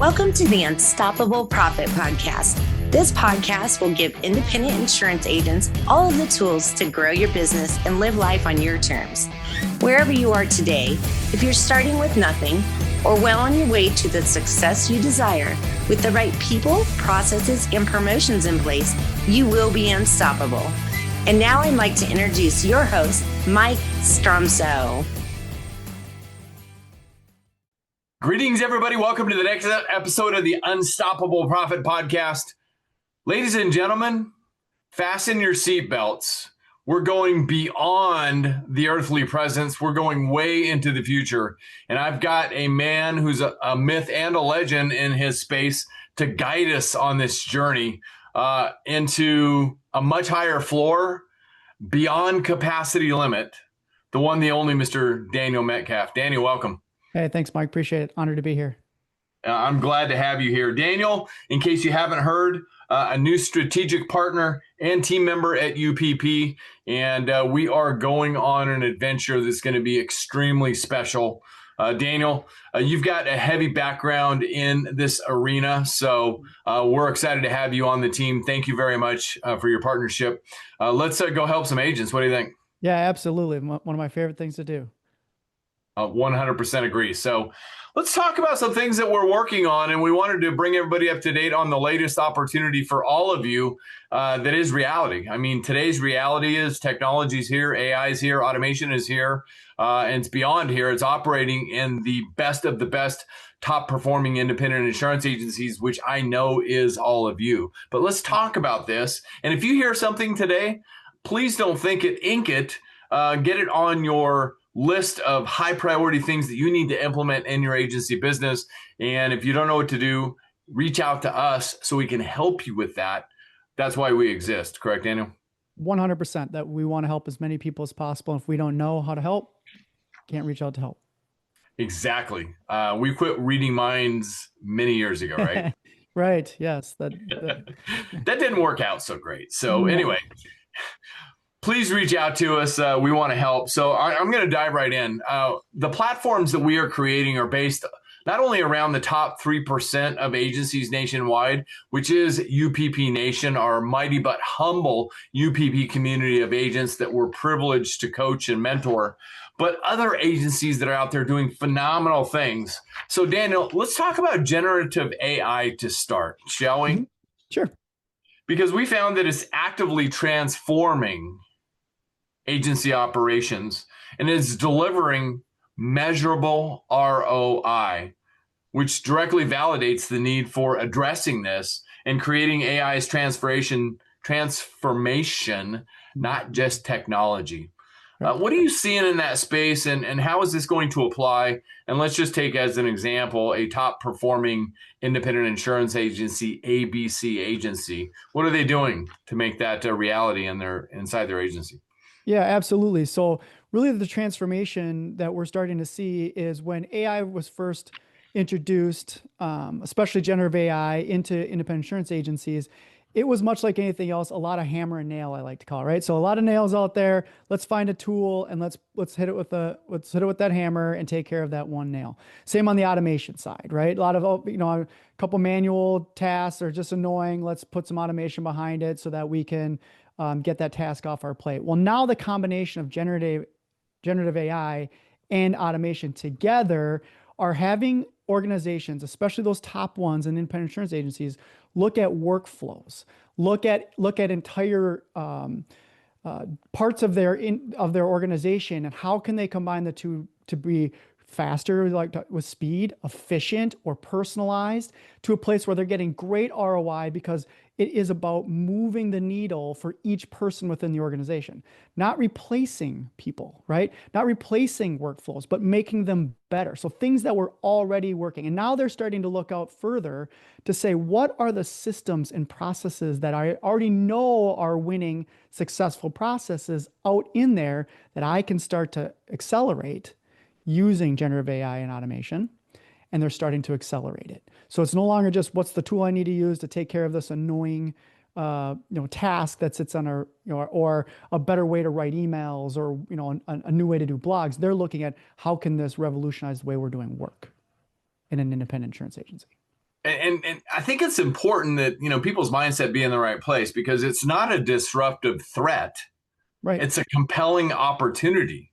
Welcome to the Unstoppable Profit Podcast. This podcast will give independent insurance agents all of the tools to grow your business and live life on your terms. Wherever you are today, if you're starting with nothing or well on your way to the success you desire, with the right people, processes, and promotions in place, you will be unstoppable. And now I'd like to introduce your host, Mike Stromsoe. Greetings, everybody. Welcome to the next episode of the Unstoppable Profit Podcast. Ladies and gentlemen, fasten your seatbelts. We're going beyond the earthly presence. We're going way into the future. And I've got a man who's a myth and a legend in his space to guide us on this journey into a much higher floor, beyond capacity limit. The one, the only Mr. Daniel Metcalf. Daniel, welcome. Hey, thanks, Mike. Appreciate it. Honored to be here. I'm glad to have you here. Daniel, in case you haven't heard, a new strategic partner and team member at UPP. And we are going on an adventure that's going to be extremely special. Daniel, you've got a heavy background in this arena. So we're excited to have you on the team. Thank you very much for your partnership. Let's go help some agents. What do you think? Yeah, absolutely. One of my favorite things to do. 100% agree. So let's talk about some things that we're working on. And we wanted to bring everybody up to date on the latest opportunity for all of you that is reality. I mean, today's reality is technology's here, AI is here, automation is here, and it's beyond here. It's operating in the best of the best top performing independent insurance agencies, which I know is all of you. But let's talk about this. And if you hear something today, please don't think it, ink it, get it on your list of high priority things that you need to implement in your agency business. And if you don't know what to do, reach out to us so we can help you with that. That's why we exist. Correct, Daniel? 100% that we want to help as many people as possible. If we don't know how to help, can't reach out to help. Exactly. We quit reading minds many years ago, right? Right. Yes. That didn't work out so great. So anyway, please reach out to us. We want to help. So I'm going to dive right in. The platforms that we are creating are based not only around the top 3% of agencies nationwide, which is UPP Nation, our mighty but humble UPP community of agents that we're privileged to coach and mentor, but other agencies that are out there doing phenomenal things. So Daniel, let's talk about generative AI to start, shall we? Mm-hmm. Sure. Because we found that it's actively transforming agency operations and is delivering measurable ROI, which directly validates the need for addressing this and creating AI's transformation, not just technology. What are you seeing in that space, and how is this going to apply? And let's just take as an example a top performing independent insurance agency, ABC agency. What are they doing to make that a reality inside their agency? Yeah, absolutely. So really the transformation that we're starting to see is when AI was first introduced, especially generative AI into independent insurance agencies, it was much like anything else, a lot of hammer and nail, I like to call it, right? So a lot of nails out there. Let's find a tool and let's hit it with that hammer and take care of that one nail. Same on the automation side, right? A lot of, a couple manual tasks are just annoying. Let's put some automation behind it so that we can get that task off our plate. Well, now the combination of generative AI and automation together are having organizations, especially those top ones in independent insurance agencies, look at workflows, look at entire parts of their organization, and how can they combine the two to be faster, with speed, efficient, or personalized, to a place where they're getting great ROI, because it is about moving the needle for each person within the organization, not replacing people, right? Not replacing workflows, but making them better. So things that were already working. And now they're starting to look out further to say, what are the systems and processes that I already know are winning successful processes out in there that I can start to accelerate using generative AI and automation, and they're starting to accelerate it. So it's no longer just what's the tool I need to use to take care of this annoying task that sits on or a better way to write emails, or a new way to do blogs. They're looking at how can this revolutionize the way we're doing work in an independent insurance agency. And I think it's important that, people's mindset be in the right place, because it's not a disruptive threat. Right. It's a compelling opportunity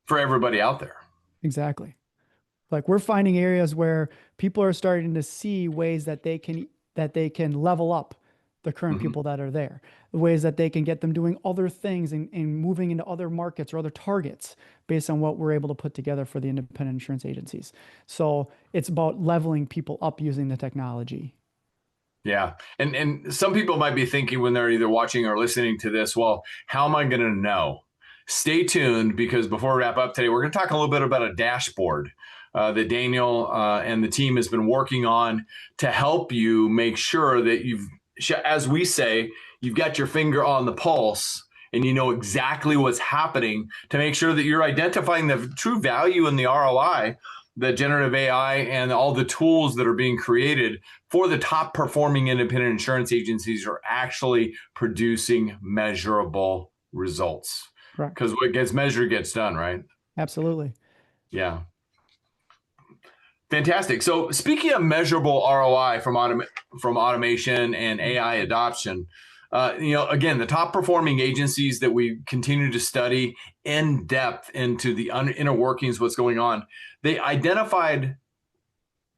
for everybody out there. Exactly. Like we're finding areas where people are starting to see ways that they can level up the current Mm-hmm. people that are there, the ways that they can get them doing other things and moving into other markets or other targets based on what we're able to put together for the independent insurance agencies. So it's about leveling people up using the technology. Yeah. And some people might be thinking when they're either watching or listening to this, well, how am I going to know? Stay tuned, because before we wrap up today, we're going to talk a little bit about a dashboard that Daniel and the team has been working on to help you make sure that as we say, you've got your finger on the pulse and you know exactly what's happening, to make sure that you're identifying the true value in the ROI that generative AI and all the tools that are being created for the top performing independent insurance agencies are actually producing measurable results. Correct. Because what gets measured gets done, right? Absolutely. Yeah. Fantastic. So speaking of measurable ROI from automation and AI adoption, again, the top performing agencies that we continue to study in depth into the inner workings, what's going on, they identified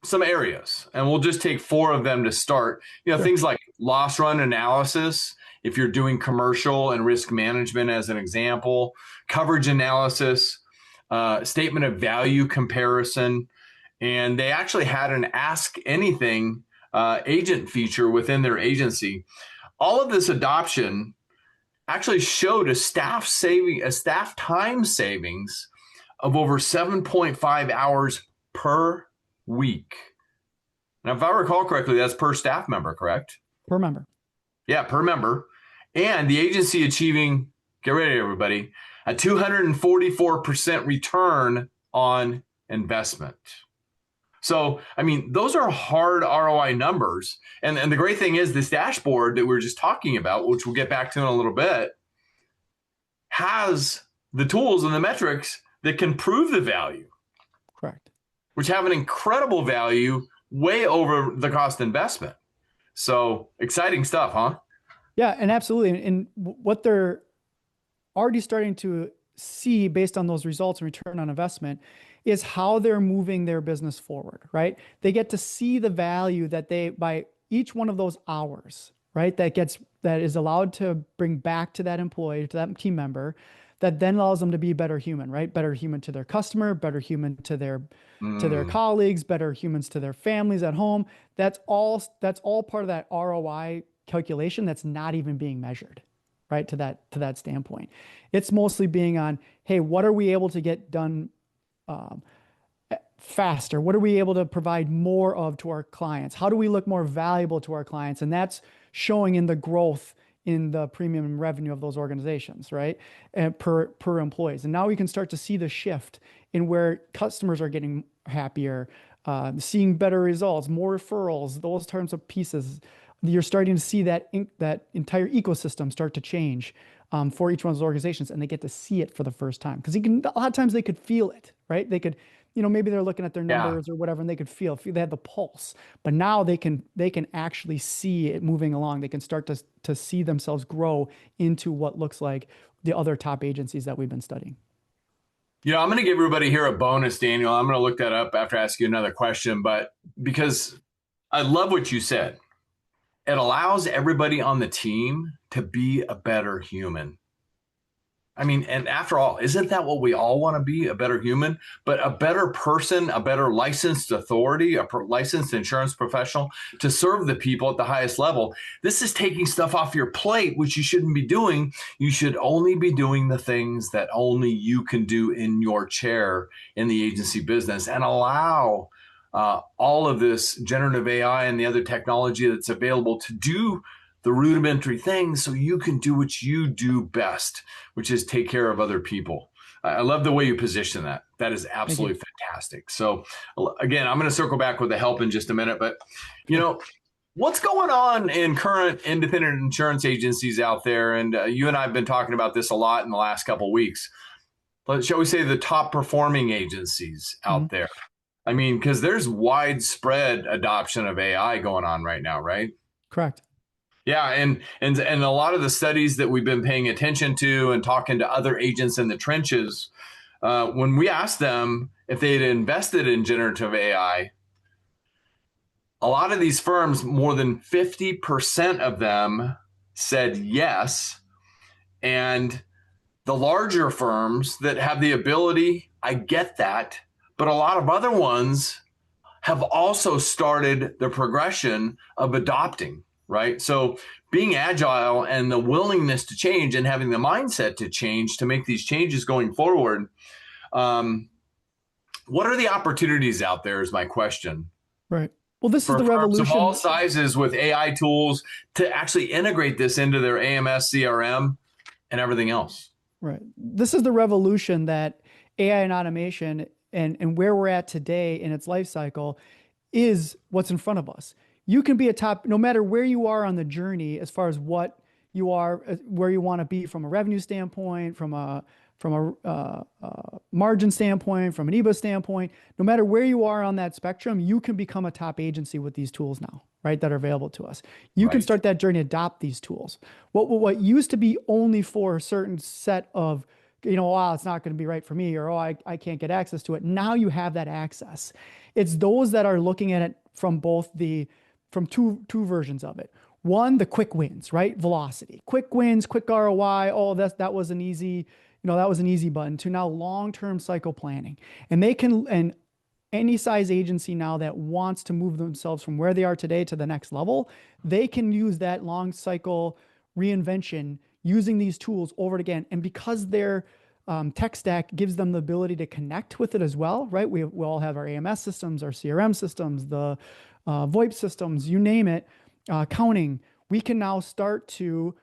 some areas, and we'll just take 4 of them to start. Sure. Things like loss run analysis, if you're doing commercial and risk management as an example, coverage analysis, statement of value comparison. And they actually had an Ask Anything agent feature within their agency. All of this adoption actually showed a staff time savings of over 7.5 hours per week. Now, if I recall correctly, that's per staff member, correct? Per member. Yeah, per member. And the agency achieving, get ready, everybody, a 244% return on investment. So, I mean, those are hard ROI numbers. And the great thing is this dashboard that we were just talking about, which we'll get back to in a little bit, has the tools and the metrics that can prove the value. Correct. Which have an incredible value way over the cost investment. So exciting stuff, huh? Yeah, and absolutely. And what they're already starting to see based on those results and return on investment is how they're moving their business forward, right? They get to see the value that by each one of those hours, right? That is allowed to bring back to that employee, to that team member, that then allows them to be a better human, right? Better human to their customer, better human to their colleagues, better humans to their families at home. That's all part of that ROI calculation that's not even being measured, right? To that standpoint. It's mostly being on, hey, what are we able to get done faster? What are we able to provide more of to our clients? How do we look more valuable to our clients? And that's showing in the growth in the premium revenue of those organizations, right? And per employees. And now we can start to see the shift in where customers are getting happier, seeing better results, more referrals, those terms of pieces. You're starting to see that entire ecosystem start to change for each one of those organizations, and they get to see it for the first time. Because a lot of times they could feel it, right? They could, maybe they're looking at their numbers or whatever, and they could feel they had the pulse. But now they can actually see it moving along. They can start to see themselves grow into what looks like the other top agencies that we've been studying. I'm going to give everybody here a bonus, Daniel. I'm going to look that up after I ask you another question, but because I love what you said. It allows everybody on the team to be a better human. I mean, and after all, isn't that what we all want to be? A better human, but a better person, a better licensed authority, a licensed insurance professional to serve the people at the highest level. This is taking stuff off your plate, which you shouldn't be doing. You should only be doing the things that only you can do in your chair in the agency business, and allow all of this generative AI and the other technology that's available to do the rudimentary things so you can do what you do best, which is take care of other people. I love the way you position that. That is absolutely fantastic. So again, I'm going to circle back with the help in just a minute, but what's going on in current independent insurance agencies out there? And you and I have been talking about this a lot in the last couple of weeks. But shall we say the top performing agencies out there? I mean, because there's widespread adoption of AI going on right now, right? Correct. Yeah, and a lot of the studies that we've been paying attention to and talking to other agents in the trenches, when we asked them if they had invested in generative AI, a lot of these firms, more than 50% of them said yes. And the larger firms that have the ability, I get that. But a lot of other ones have also started the progression of adopting, right? So being agile and the willingness to change and having the mindset to change to make these changes going forward. What are the opportunities out there is my question. Right. Well, this is For the firms of all revolution. sizes with AI tools to actually integrate this into their AMS, CRM, and everything else. Right. This is the revolution that AI and automation and where we're at today in its life cycle is what's in front of us. You can be a top, no matter where you are on the journey, as far as what you are, where you want to be from a revenue standpoint, from a margin standpoint, from an EBA standpoint, no matter where you are on that spectrum, you can become a top agency with these tools now, right? That are available to us. You can Right. start that journey, adopt these tools. What used to be only for a certain set of, wow, it's not going to be right for me, or, I can't get access to it. Now you have that access. It's those that are looking at it from from two versions of it. One, the quick wins, right? Velocity, quick wins, quick ROI. Oh, that was an easy, that was an easy button, to now long-term cycle planning. And any size agency now that wants to move themselves from where they are today to the next level, they can use that long cycle reinvention using these tools over and again. And because their tech stack gives them the ability to connect with it as well, right? We all have our AMS systems, our CRM systems, the VoIP systems, you name it, accounting. We can now start to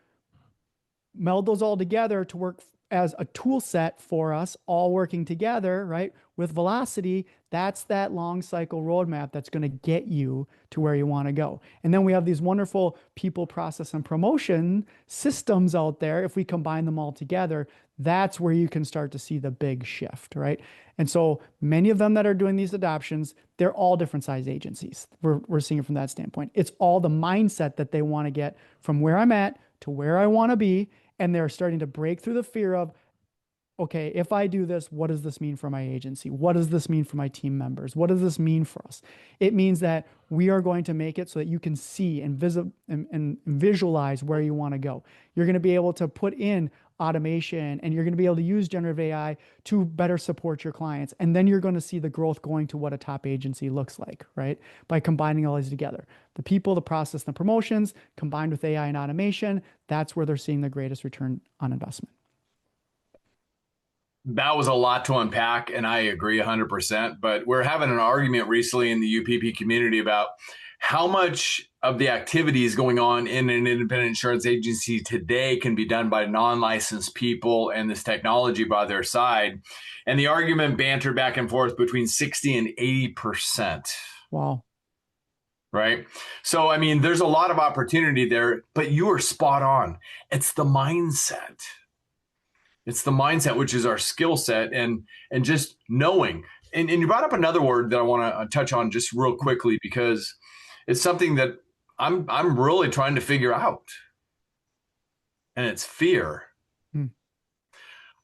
meld those all together to work as a tool set for us, all working together, right? With velocity, that's that long cycle roadmap that's going to get you to where you want to go. And then we have these wonderful people, process, and promotion systems out there. If we combine them all together, that's where you can start to see the big shift, right? And so many of them that are doing these adoptions, they're all different size agencies. We're seeing it from that standpoint. It's all the mindset that they want to get from where I'm at to where I want to be. And they're starting to break through the fear of, okay, if I do this, what does this mean for my agency? What does this mean for my team members? What does this mean for us? It means that we are going to make it so that you can see and visualize where you want to go. You're going to be able to put in automation, and you're going to be able to use generative AI to better support your clients. And then you're going to see the growth going to what a top agency looks like, right? By combining all these together. The people, the process, and the promotions combined with AI and automation, that's where they're seeing the greatest return on investment. That was a lot to unpack, and I agree 100%. But we're having an argument recently in the UPP community about how much of the activities going on in an independent insurance agency today can be done by non-licensed people and this technology by their side. And the argument bantered back and forth between 60 and 80%. Wow. Right. So, I mean, there's a lot of opportunity there, but you are spot on. It's the mindset. It's the mindset, which is our skill set, and just knowing. And you brought up another word that I want to touch on just real quickly, because it's something that I'm really trying to figure out. And it's fear.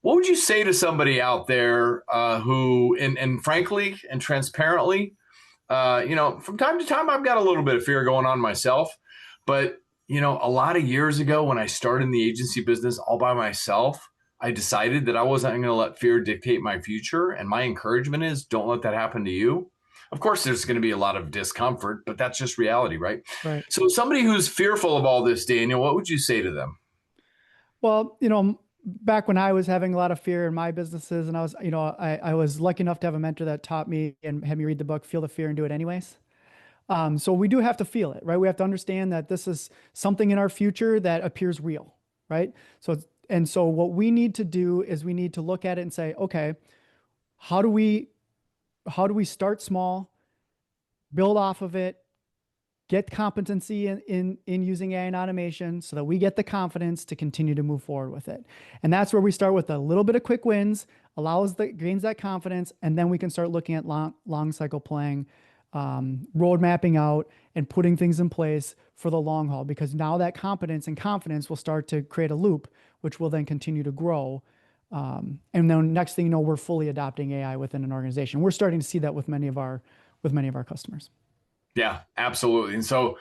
What would you say to somebody out there who, and frankly and transparently, from time to time, I've got a little bit of fear going on myself. But, a lot of years ago when I started in the agency business all by myself, I decided that I wasn't going to let fear dictate my future. And my encouragement is, don't let that happen to you. Of course, there's going to be a lot of discomfort, but that's just reality, right? Right. So somebody who's fearful of all this, Daniel, what would you say to them? Well, back when I was having a lot of fear in my businesses, and I was lucky enough to have a mentor that taught me and had me read the book, Feel the Fear and Do It Anyways. So we do have to feel it, right? We have to understand that this is something in our future that appears real, right? So what we need to do is we need to look at it and say, okay, how do we start small, build off of it, get competency in using AI and automation so that we get the confidence to continue to move forward with it. And that's where we start with a little bit of quick wins, gains that confidence, and then we can start looking at long cycle planning, road mapping out, and putting things in place for the long haul, because now that competence and confidence will start to create a loop, which will then continue to grow. And then next thing you know, we're fully adopting AI within an organization. We're starting to see that with many of our customers. Yeah, absolutely. And so,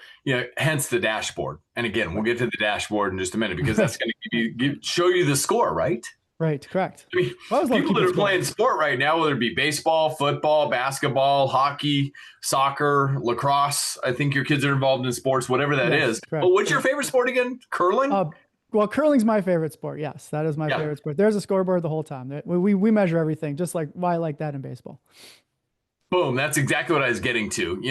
hence the dashboard. And again, we'll get to the dashboard in just a minute, because that's going to show you the score, right? Right, correct. I mean, people that are playing sport right now, whether it be baseball, football, basketball, hockey, soccer, lacrosse, I think your kids are involved in sports, whatever that is. Correct. But what's your favorite sport again? Curling? Well, curling's my favorite sport. Yes, that is my favorite sport. There's a scoreboard the whole time. We measure everything, just like why I like that in baseball. Boom. That's exactly what I was getting to.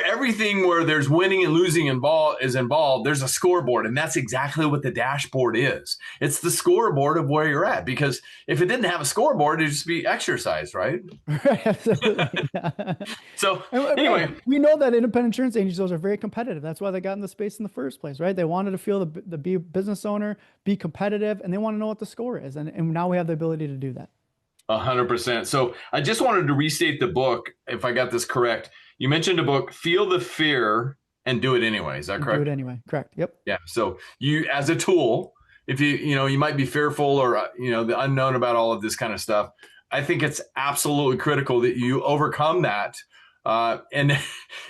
Everything where there's winning and losing is involved, there's a scoreboard. And that's exactly what the dashboard is. It's the scoreboard of where you're at. Because if it didn't have a scoreboard, it'd just be exercise, right? Right, absolutely. So anyway. We know that independent insurance agencies are very competitive. That's why they got in the space in the first place, right? They wanted to feel the business owner, be competitive, and they want to know what the score is. And now we have the ability to do that. 100%. So I just wanted to restate the book, if I got this correct. You mentioned a book, Feel the Fear and Do It Anyway. Is that correct? Do it anyway. Correct. Yep. Yeah. So you, as a tool, if you might be fearful or, the unknown about all of this kind of stuff, I think it's absolutely critical that you overcome that. And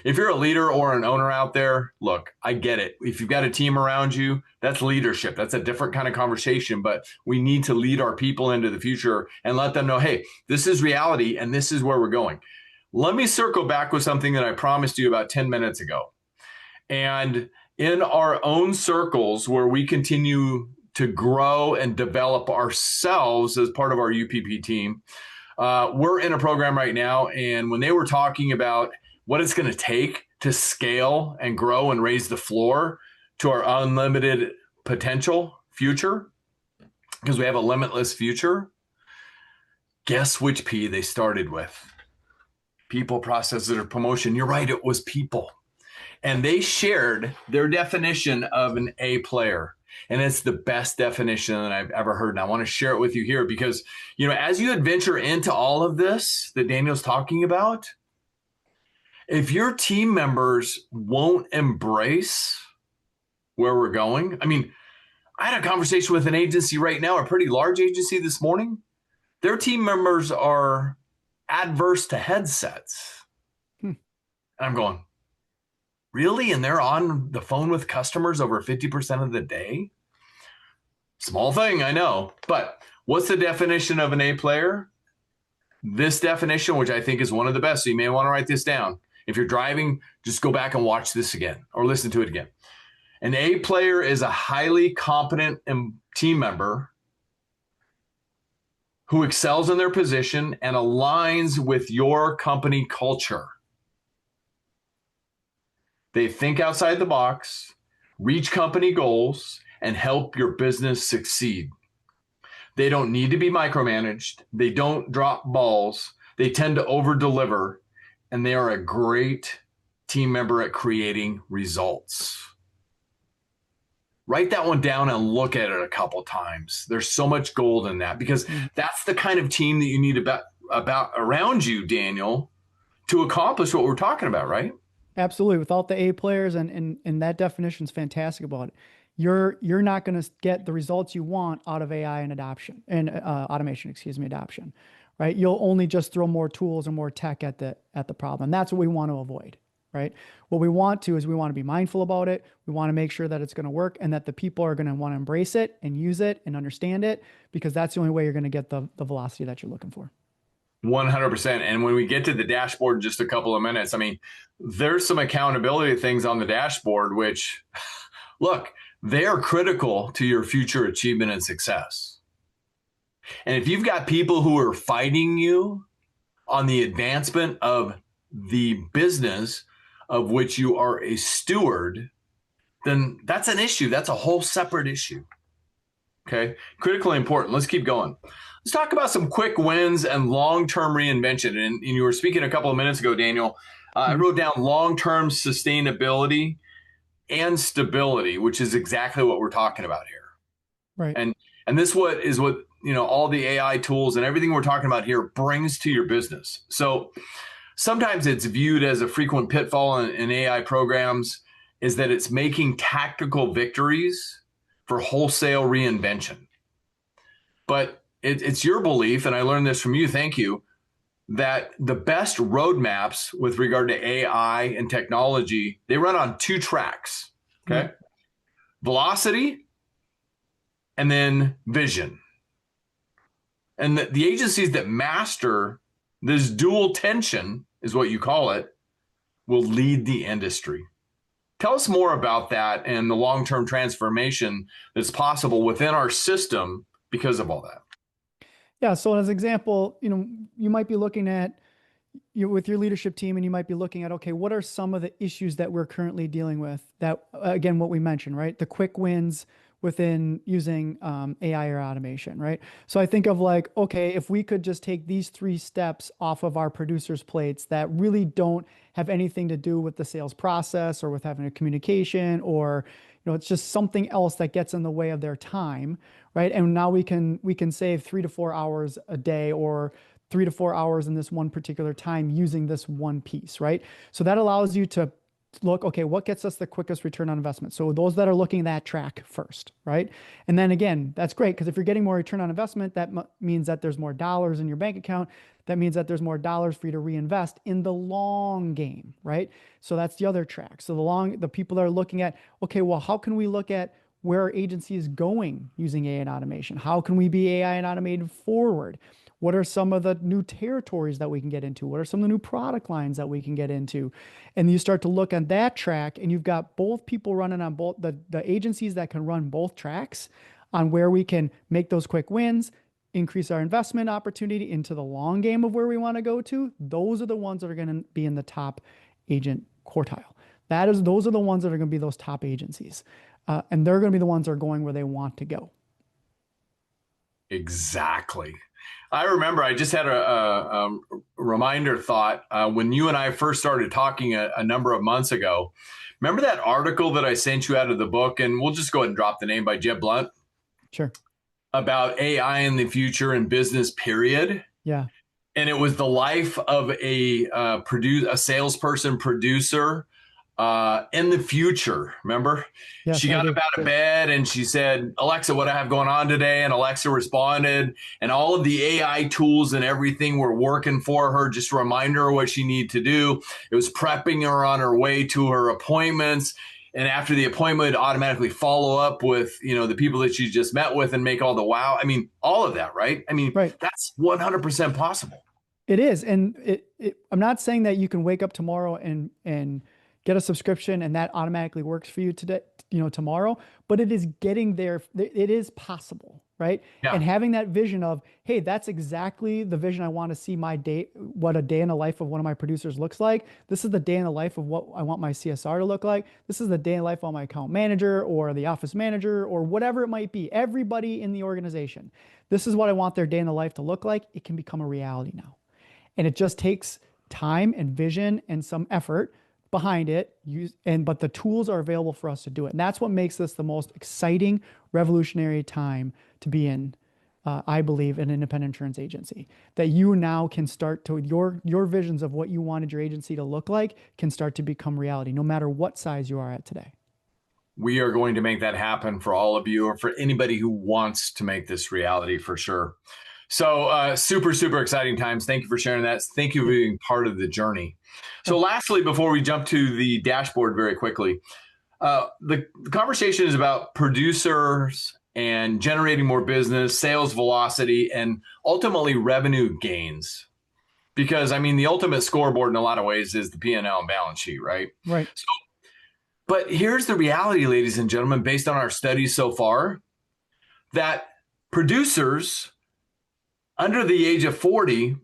if you're a leader or an owner out there, look, I get it. If you've got a team around you, that's leadership. That's a different kind of conversation, but we need to lead our people into the future and let them know, hey, this is reality and this is where we're going. Let me circle back with something that I promised you about 10 minutes ago. And in our own circles where we continue to grow and develop ourselves as part of our UPP team, we're in a program right now, and when they were talking about what it's going to take to scale and grow and raise the floor to our unlimited potential future, because we have a limitless future, guess which P they started with? People, processes, or promotion. You're right, it was people. And they shared their definition of an A player. And it's the best definition that I've ever heard. And I want to share it with you here because, as you adventure into all of this that Daniel's talking about, if your team members won't embrace where we're going, I had a conversation with an agency right now, a pretty large agency this morning. Their team members are adverse to headsets. And I'm going, really? And they're on the phone with customers over 50% of the day? Small thing, I know. But what's the definition of an A player? This definition, which I think is one of the best, so you may want to write this down. If you're driving, just go back and watch this again or listen to it again. An A player is a highly competent team member who excels in their position and aligns with your company culture. They think outside the box, reach company goals, and help your business succeed. They don't need to be micromanaged. They don't drop balls. They tend to over-deliver, and they are a great team member at creating results. Write that one down and look at it a couple times. There's so much gold in that because that's the kind of team that you need about around you, Daniel, to accomplish what we're talking about, right? Absolutely. Without the A players, and that definition is fantastic about it. You're not going to get the results you want out of AI and adoption and automation, adoption, right? You'll only just throw more tools and more tech at the problem. That's what we want to avoid, right? What we want to be mindful about it. We want to make sure that it's going to work and that the people are going to want to embrace it and use it and understand it, because that's the only way you're going to get the velocity that you're looking for. 100%. And when we get to the dashboard in just a couple of minutes, there's some accountability things on the dashboard, which, look, they are critical to your future achievement and success. And if you've got people who are fighting you on the advancement of the business of which you are a steward, then that's an issue. That's a whole separate issue. Okay. Critically important. Let's keep going. Let's talk about some quick wins and long-term reinvention. And you were speaking a couple of minutes ago, Daniel, I wrote down long-term sustainability and stability, which is exactly what we're talking about here. Right. And this is what all the AI tools and everything we're talking about here brings to your business. So sometimes it's viewed as a frequent pitfall in AI programs is that it's making tactical victories for wholesale reinvention. But it's your belief, and I learned this from you, thank you, that the best roadmaps with regard to AI and technology, they run on two tracks, okay? Velocity and then vision. And the agencies that master this dual tension, is what you call it, will lead the industry. Tell us more about that and the long-term transformation that's possible within our system because of all that. Yeah. So as an example, you might be looking at with your leadership team, and you might be looking at, okay, what are some of the issues that we're currently dealing with that, again, what we mentioned, right? The quick wins within using AI or automation, right? So I think of like, okay, if we could just take these 3 steps off of our producers' plates that really don't have anything to do with the sales process or with having a communication, or it's just something else that gets in the way of their time, right? And now we can save 3 to 4 hours a day, or 3 to 4 hours in this one particular time using this one piece, right? So that allows you to look, okay, what gets us the quickest return on investment? So those that are looking at that track first, right? And then again, that's great, because if you're getting more return on investment, that means that there's more dollars in your bank account. That means that there's more dollars for you to reinvest in the long game, right? So that's the other track. So the people that are looking at, okay, well, how can we look at where our agency is going using AI and automation? How can we be AI and automated forward? What are some of the new territories that we can get into? What are some of the new product lines that we can get into? And you start to look at that track, and you've got both people running on both the agencies that can run both tracks on where we can make those quick wins, increase our investment opportunity into the long game of where we want to go to. Those are the ones that are going to be in the top agent quartile. Those are the ones that are going to be those top agencies. And they're going to be the ones that are going where they want to go. Exactly. I remember I just had a reminder thought when you and I first started talking a number of months ago. Remember that article that I sent you out of the book, and we'll just go ahead and drop the name, by Jeb Blunt? Sure. About AI in the future and business, period. Yeah. And it was the life of a salesperson producer in the future. Remember? Yes, she got up out of bed and she said, Alexa, what I have going on today? And Alexa responded, and all of the AI tools and everything were working for her, just to remind her what she needed to do. It was prepping her on her way to her appointments. And after the appointment, it'd automatically follow up with, the people that she just met with and make all the wow. I mean, all of that, right? I mean, right. That's 100% possible. It is. And I'm not saying that you can wake up tomorrow and get a subscription and that automatically works for you today, tomorrow, but it is getting there. It is possible, right? Yeah. And having that vision of, hey, that's exactly the vision I want to see what a day in the life of one of my producers looks like. This is the day in the life of what I want my CSR to look like. This is the day in the life of my account manager or the office manager or whatever it might be. Everybody in the organization. This is what I want their day in the life to look like. It can become a reality now. And it just takes time and vision and some effort behind it, but the tools are available for us to do it. And that's what makes this the most exciting, revolutionary time to be in, I believe, an independent insurance agency. That you now can start to, your visions of what you wanted your agency to look like can start to become reality, no matter what size you are at today. We are going to make that happen for all of you, or for anybody who wants to make this reality, for sure. So super, super exciting times. Thank you for sharing that. Thank you for being part of the journey. So lastly, before we jump to the dashboard very quickly, the conversation is about producers and generating more business, sales velocity, and ultimately revenue gains. Because, I mean, the ultimate scoreboard in a lot of ways is the P&L and balance sheet, right? Right. So, but here's the reality, ladies and gentlemen, based on our studies so far, that producers under the age of 40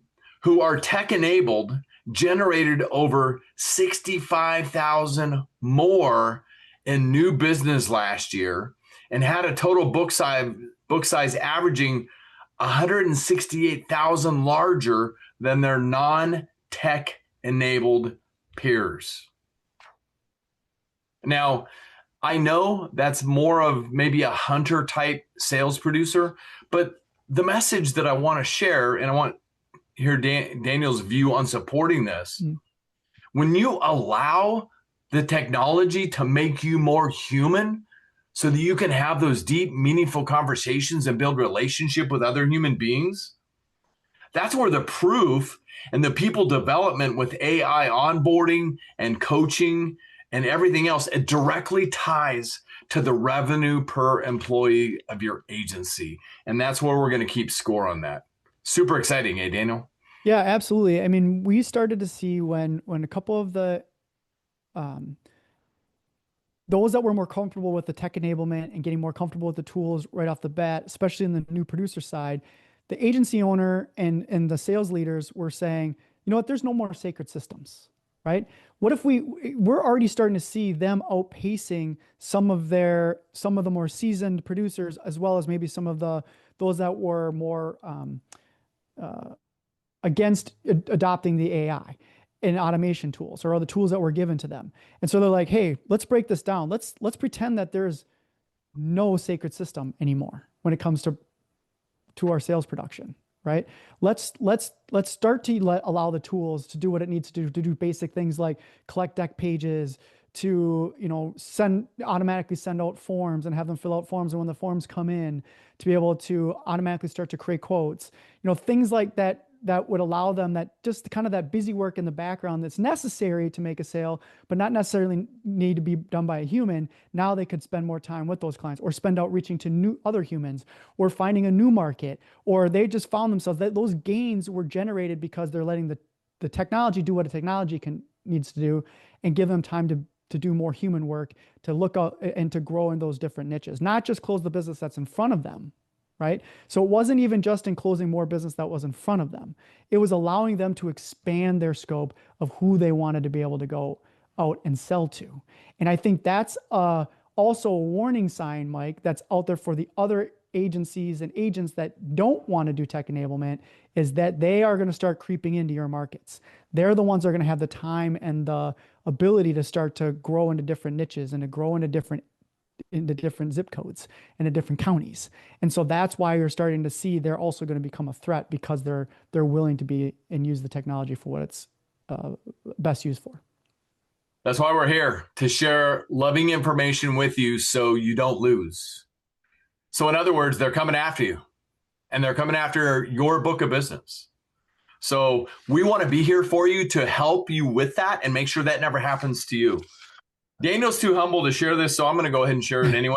who are tech-enabled generated over 65,000 more in new business last year and had a total book size averaging 168,000 larger than their non-tech enabled peers. Now, I know that's more of maybe a hunter type sales producer, but the message that I want to share, and I want to hear Daniel's view on supporting this, when you allow the technology to make you more human so that you can have those deep, meaningful conversations and build relationship with other human beings, that's where the proof and the people development with AI onboarding and coaching and everything else, it directly ties to the revenue per employee of your agency. And that's where we're going to keep score on that. Super exciting, Daniel? Yeah, absolutely. I mean, we started to see when a couple of the those that were more comfortable with the tech enablement and getting more comfortable with the tools right off the bat, especially in the new producer side, the agency owner and the sales leaders were saying, you know what, there's no more sacred systems, right? What if we're already starting to see them outpacing some of the more seasoned producers, as well as maybe some of those that were more against adopting the AI and automation tools or all the tools that were given to them. And so they're like, hey, let's break this down. Let's pretend that there's no sacred system anymore when it comes to our sales production, right? Let's start to allow the tools to do what it needs to do basic things like collect deck pages, to automatically send out forms and have them fill out forms, and when the forms come in, to be able to automatically start to create quotes, things like that would allow them that just kind of that busy work in the background that's necessary to make a sale, but not necessarily need to be done by a human. Now they could spend more time with those clients, or spend out reaching to other humans, or finding a new market, or they just found themselves that those gains were generated because they're letting the technology do what a technology needs to do, and give them time to do more human work, to look out and to grow in those different niches, not just close the business that's in front of them. Right? So it wasn't even just in closing more business that was in front of them. It was allowing them to expand their scope of who they wanted to be able to go out and sell to. And I think that's also a warning sign, Mike, that's out there for the other agencies and agents that don't want to do tech enablement, is that they are going to start creeping into your markets. They're the ones that are going to have the time and the ability to start to grow into different niches and to grow into different zip codes and in different counties. And so that's why you're starting to see they're also going to become a threat, because they're willing to be and use the technology for what it's best used for. That's why we're here, to share loving information with you so you don't lose. So in other words, they're coming after you, and they're coming after your book of business. So we want to be here for you to help you with that and make sure that never happens to you. Daniel's too humble to share this, so I'm going to go ahead and share it anyway.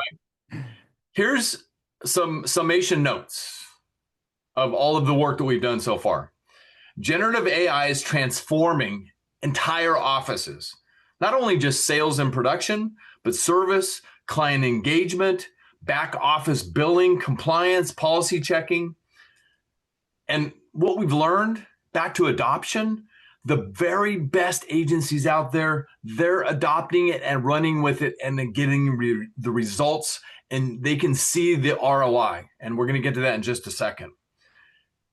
Here's some summation notes of all of the work that we've done so far. Generative AI is transforming entire offices, not only just sales and production, but service, client engagement, back office billing, compliance, policy checking. And what we've learned, back to adoption, the very best agencies out there, they're adopting it and running with it, and then getting the results, and they can see the ROI. And we're going to get to that in just a second.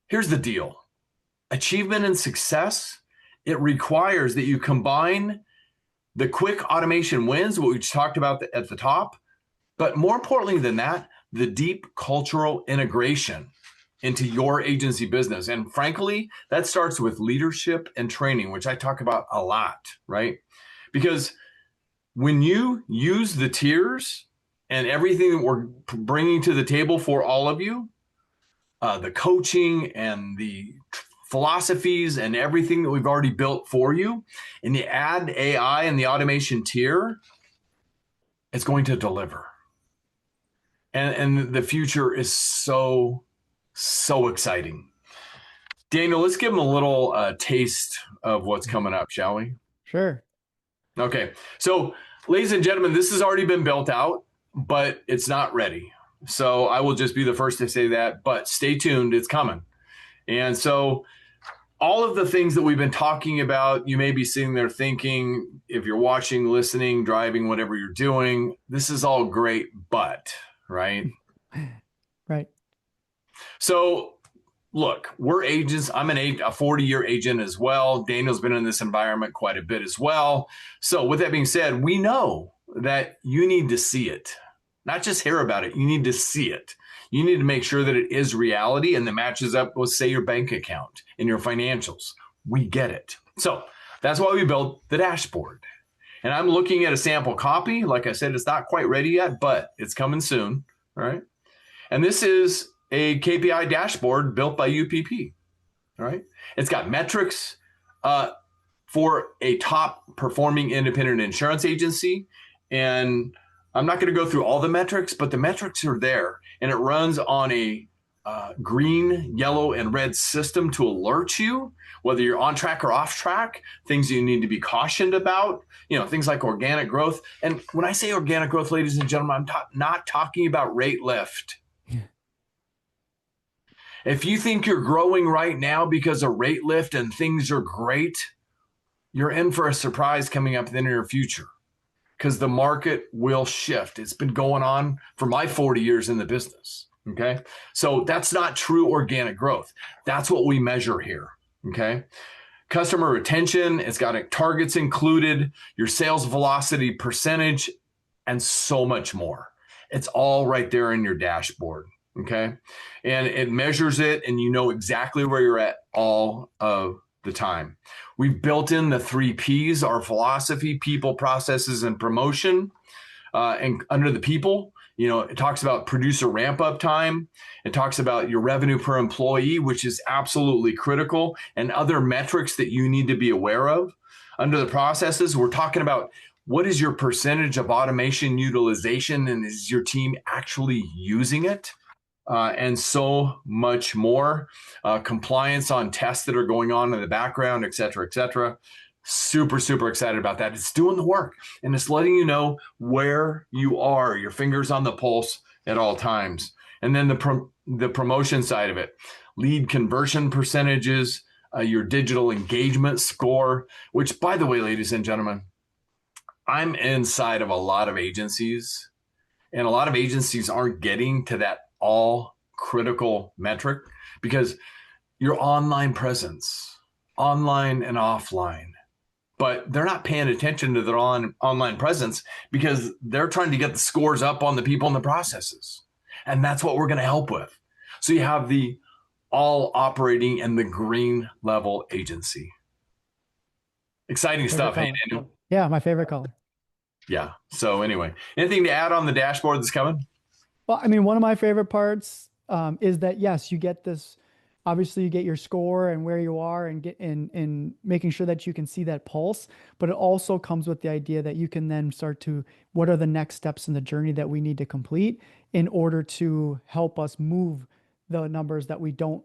Here's the deal. Achievement and success, it requires that you combine the quick automation wins, what we talked about at the top, but more importantly than that, the deep cultural integration into your agency business. And frankly, that starts with leadership and training, which I talk about a lot, right? Because when you use the tiers and everything that we're bringing to the table for all of you, the coaching and the philosophies and everything that we've already built for you, and you add AI and the automation tier, it's going to deliver. And the future is so exciting. Daniel, let's give them a little taste of what's coming up, shall we? Sure. Okay. So, ladies and gentlemen, this has already been built out, but it's not ready. So I will just be the first to say that, but stay tuned, it's coming. And so all of the things that we've been talking about, you may be sitting there thinking, if you're watching, listening, driving, whatever you're doing, this is all great, but, right? Right. So look, we're agents. I'm a 40-year agent as well. Daniel's been in this environment quite a bit as well. So with that being said, we know that you need to see it, not just hear about it. You need to see it. You need to make sure that it is reality and that matches up with, say, your bank account and your financials. We get it. So that's why we built the dashboard. And I'm looking at a sample copy. Like I said, it's not quite ready yet, but it's coming soon. All right. And this is a KPI dashboard built by UPP. All right. It's got metrics for a top performing independent insurance agency. And I'm not going to go through all the metrics, but the metrics are there. And it runs on a green, yellow, and red system to alert you whether you're on track or off track, things you need to be cautioned about, things like organic growth. And when I say organic growth, ladies and gentlemen, I'm not talking about rate lift. If you think you're growing right now because of rate lift and things are great, you're in for a surprise coming up in the near future because the market will shift. It's been going on for my 40 years in the business. Okay. So that's not true organic growth. That's what we measure here. Okay. Customer retention, it's got targets included, your sales velocity percentage, and so much more. It's all right there in your dashboard. Okay. And it measures it and you know exactly where you're at all of the time. We've built in the 3 Ps, our philosophy, people, processes, and promotion. And under the people, it talks about producer ramp up time. It talks about your revenue per employee, which is absolutely critical, and other metrics that you need to be aware of. Under the processes, we're talking about what is your percentage of automation utilization and is your team actually using it? And so much more. Compliance on tests that are going on in the background, et cetera, et cetera. Super, super excited about that. It's doing the work and it's letting you know where you are, your fingers on the pulse at all times. And then the promotion side of it, lead conversion percentages, your digital engagement score, which, by the way, ladies and gentlemen, I'm inside of a lot of agencies and a lot of agencies aren't getting to that all critical metric because your online presence, online and offline, but they're not paying attention to their online presence because they're trying to get the scores up on the people and the processes. And that's what we're going to help with. So you have the all operating in the green level agency. Exciting stuff. Hey, Daniel. Yeah, my favorite color. Yeah. So anyway, anything to add on the dashboard that's coming? Well, one of my favorite parts is that, yes, you get this. Obviously, you get your score and where you are and get in making sure that you can see that pulse. But it also comes with the idea that you can then start to, what are the next steps in the journey that we need to complete in order to help us move the numbers that we don't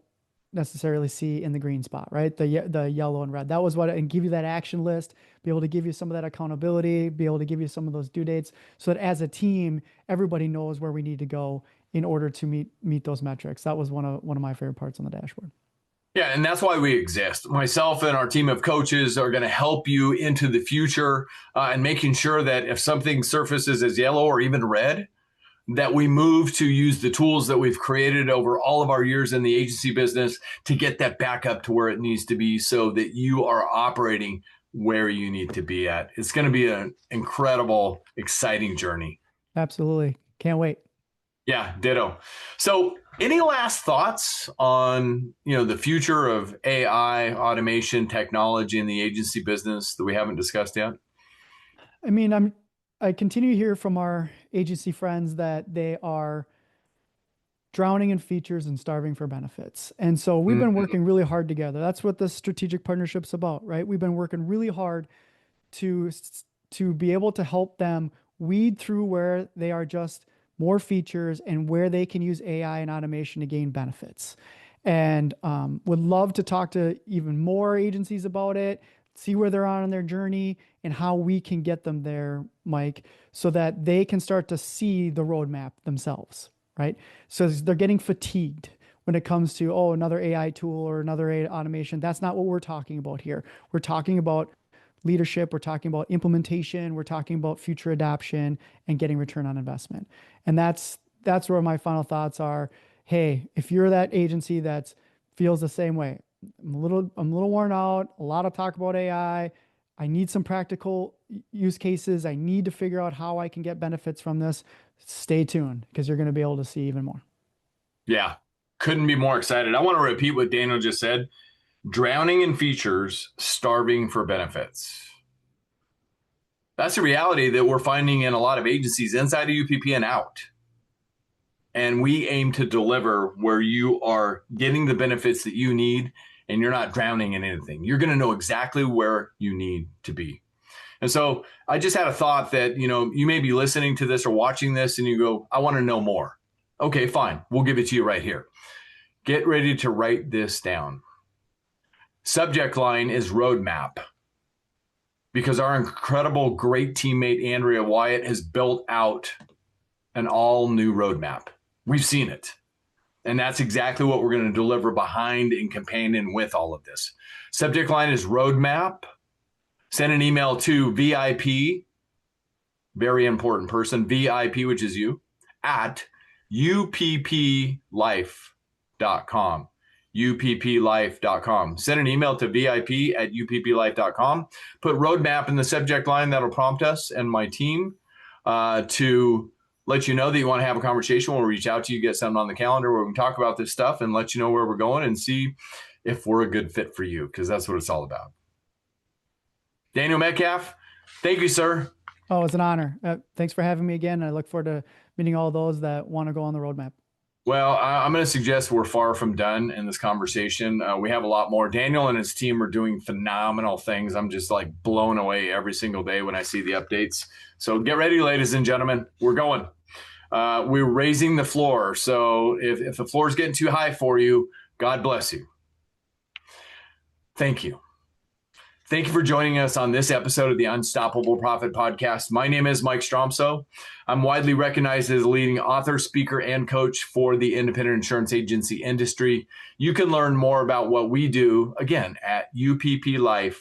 necessarily see in the green spot, right? The yellow and red. That was and give you that action list, be able to give you some of that accountability, be able to give you some of those due dates so that as a team, everybody knows where we need to go in order to meet those metrics. That was one of my favorite parts on the dashboard. Yeah, and that's why we exist. Myself and our team of coaches are going to help you into the future and making sure that if something surfaces as yellow or even red, that we move to use the tools that we've created over all of our years in the agency business to get that back up to where it needs to be so that you are operating where you need to be at. It's going to be an incredible, exciting journey. Absolutely. Can't wait. Yeah, ditto. So any last thoughts on, the future of AI, automation, technology in the agency business that we haven't discussed yet? I continue to hear from our agency friends that they are drowning in features and starving for benefits. And so we've been working really hard together. That's what the strategic partnership's about, right? We've been working really hard to be able to help them weed through where they are just more features and where they can use AI and automation to gain benefits. And would love to talk to even more agencies about it, see where they're on their journey and how we can get them there, Mike, so that they can start to see the roadmap themselves, right? So they're getting fatigued when it comes to, another AI tool or another AI automation. That's not what we're talking about here. We're talking about leadership. We're talking about implementation. We're talking about future adoption and getting return on investment. And that's where my final thoughts are. Hey, if you're that agency that's feels the same way. I'm a little worn out, a lot of talk about AI. I need some practical use cases. I need to figure out how I can get benefits from this. Stay tuned because you're going to be able to see even more. Yeah, couldn't be more excited. I want to repeat what Daniel just said. Drowning in features, starving for benefits. That's a reality that we're finding in a lot of agencies inside of UPP and out. And we aim to deliver where you are getting the benefits that you need and you're not drowning in anything. You're going to know exactly where you need to be. And so I just had a thought that, you may be listening to this or watching this and you go, I want to know more. Okay, fine. We'll give it to you right here. Get ready to write this down. Subject line is roadmap, because our incredible, great teammate, Andrea Wyatt, has built out an all new roadmap. We've seen it. And that's exactly what we're going to deliver behind and companion with all of this. Subject line is roadmap. Send an email to VIP, very important person, VIP, which is you, at upplife.com. upplife.com. Send an email to VIP@upplife.com. Put roadmap in the subject line. That'll prompt us and my team to let you know that you want to have a conversation. We'll reach out to you, get something on the calendar where we can talk about this stuff and let you know where we're going and see if we're a good fit for you, because that's what it's all about. Daniel Metcalf, thank you, sir. Oh, it's an honor. Thanks for having me again. I look forward to meeting all those that want to go on the roadmap. Well, I'm going to suggest we're far from done in this conversation. We have a lot more. Daniel and his team are doing phenomenal things. I'm just like blown away every single day when I see the updates. So get ready, ladies and gentlemen. We're going. We're raising the floor. So if the floor is getting too high for you, God bless you. Thank you. Thank you for joining us on this episode of the Unstoppable Profit Podcast. My name is Mike Stromsoe. I'm widely recognized as a leading author, speaker, and coach for the independent insurance agency industry. You can learn more about what we do, again, at upplife.com.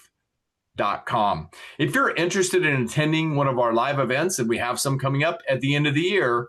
If you're interested in attending one of our live events, and we have some coming up at the end of the year,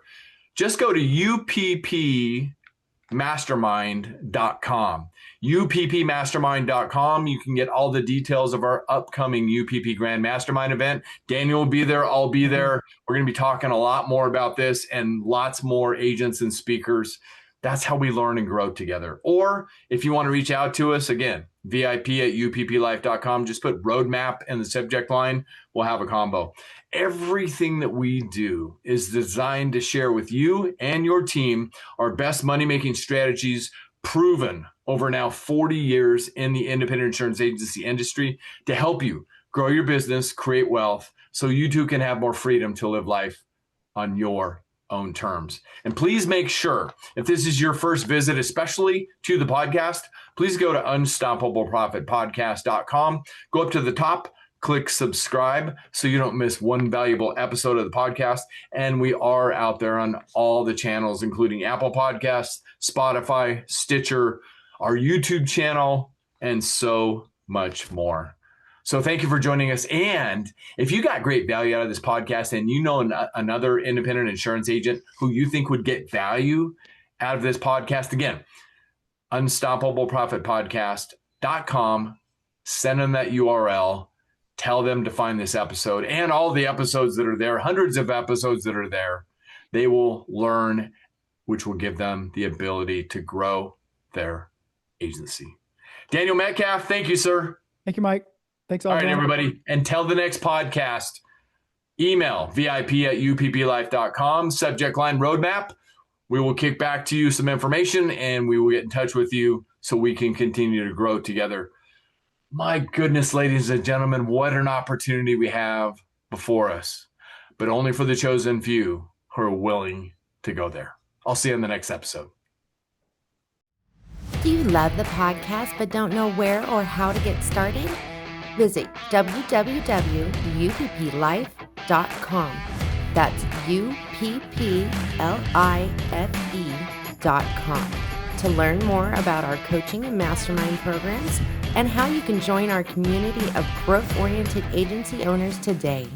just go to uppmastermind.com. uppmastermind.com. You can get all the details of our upcoming UPP Grand Mastermind event. Daniel will be there. I'll be there. We're going to be talking a lot more about this and lots more agents and speakers. That's how we learn and grow together. Or if you want to reach out to us, again, VIP@upplife.com. Just put roadmap in the subject line. We'll have a combo. Everything that we do is designed to share with you and your team our best money-making strategies, proven over now 40 years in the independent insurance agency industry, to help you grow your business, create wealth, so you too can have more freedom to live life on your own terms. And please make sure, if this is your first visit, especially to the podcast, please go to unstoppableprofitpodcast.com. Go up to the top, click subscribe so you don't miss one valuable episode of the podcast. And we are out there on all the channels, including Apple Podcasts, Spotify, Stitcher, our YouTube channel, and so much more. So thank you for joining us. And if you got great value out of this podcast and you know another independent insurance agent who you think would get value out of this podcast, again, unstoppableprofitpodcast.com, send them that URL, tell them to find this episode and all the episodes that are there, hundreds of episodes that are there. They will learn, which will give them the ability to grow their agency. Daniel Metcalf, thank you, sir. Thank you, Mike. Thanks all. All right, everybody. Until the next podcast, email VIP@upplife.com, subject line roadmap. We will kick back to you some information and we will get in touch with you so we can continue to grow together. My goodness, ladies and gentlemen, what an opportunity we have before us, but only for the chosen few who are willing to go there. I'll see you in the next episode. Do you love the podcast but don't know where or how to get started? Visit www.upplife.com. That's upplife.com to learn more about our coaching and mastermind programs and how you can join our community of growth-oriented agency owners today.